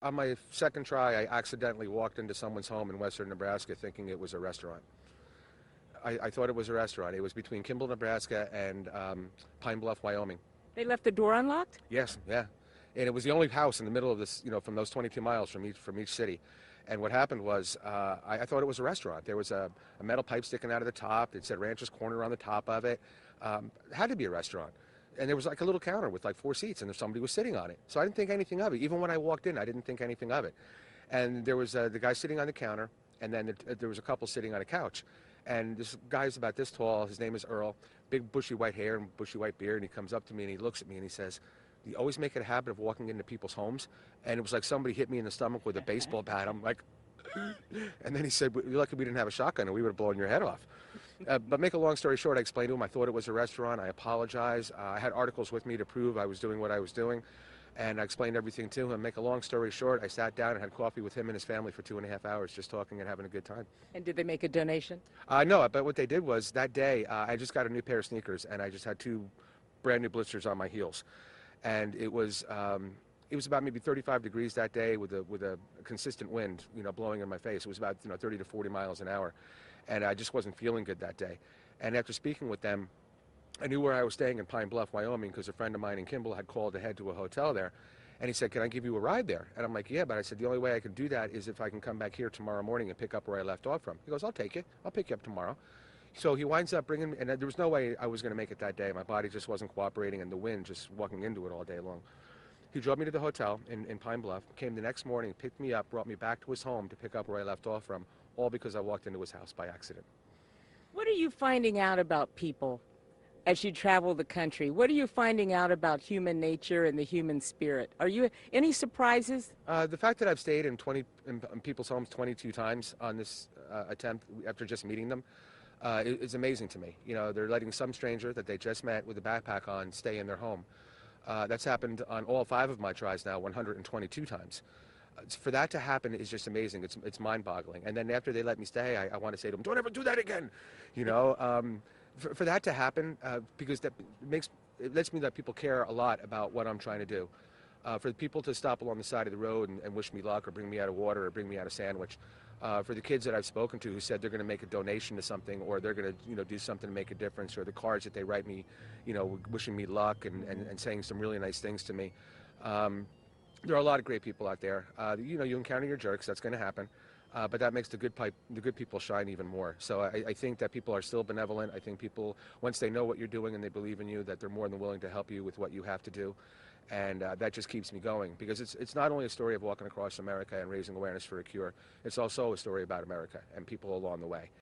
On my second try, I accidentally walked into someone's home in western Nebraska thinking it was a restaurant. I thought it was a restaurant. It was between Kimball, Nebraska and Pine Bluff, Wyoming. They left the door unlocked? Yes, yeah. And it was the only house in the middle of this, from those 22 miles from each city. And what happened was I thought it was a restaurant. There was a metal pipe sticking out of the top. It said Rancher's Corner on the top of it. It had to be a restaurant. And there was like a little counter with like 4 seats, and somebody was sitting on it. So I didn't think anything of it. Even when I walked in, I didn't think anything of it. And there was the guy sitting on the counter, and then there was a couple sitting on a couch. And this guy's about this tall. His name is Earl. Big bushy white hair and bushy white beard. And he comes up to me and he looks at me and he says, "You always make it a habit of walking into people's homes." And it was like somebody hit me in the stomach with a baseball bat. I'm like, and then he said, "You're lucky we didn't have a shotgun or we would have blown your head off." But make a long story short, I explained to him I thought it was a restaurant. I apologize. I had articles with me to prove I was doing what I was doing. And I explained everything to him. Make a long story short, I sat down and had coffee with him and his family for 2.5 hours, just talking and having a good time. And did they make a donation? No, but what they did was that day I just got a new pair of sneakers and I just had 2 brand new blisters on my heels. And it was about maybe 35 degrees that day with a consistent wind, blowing in my face. It was about 30 to 40 miles an hour, and I just wasn't feeling good that day. And after speaking with them, I knew where I was staying in Pine Bluff, Wyoming, because a friend of mine in Kimball had called ahead to a hotel there. And he said, "Can I give you a ride there?" And I'm like, "Yeah," but I said, "The only way I can do that is if I can come back here tomorrow morning and pick up where I left off from." He goes, "I'll take you. I'll pick you up tomorrow." So he winds up bringing me, and there was no way I was going to make it that day. My body just wasn't cooperating, and the wind just walking into it all day long. He drove me to the hotel in Pine Bluff, came the next morning, picked me up, brought me back to his home to pick up where I left off from, all because I walked into his house by accident. What are you finding out about people as you travel the country? What are you finding out about human nature and the human spirit? Are you any surprises? The fact that I've stayed in people's homes 22 times on this attempt after just meeting them is amazing to me. They're letting some stranger that they just met with a backpack on stay in their home. That's happened on all 5 of my tries now, 122 times. For that to happen is just amazing. It's mind-boggling. And then after they let me stay, I want to say to them, "Don't ever do that again." For that to happen, because it lets me that people care a lot about what I'm trying to do. For people to stop along the side of the road and wish me luck or bring me out of water or bring me out a sandwich. For the kids that I've spoken to who said they're going to make a donation to something or they're going to do something to make a difference, or the cards that they write me, wishing me luck and saying some really nice things to me. There are a lot of great people out there. You encounter your jerks. That's going to happen. But that makes the good people shine even more. So I think that people are still benevolent. I think people, once they know what you're doing and they believe in you, that they're more than willing to help you with what you have to do. And that just keeps me going, because it's not only a story of walking across America and raising awareness for a cure. It's also a story about America and people along the way.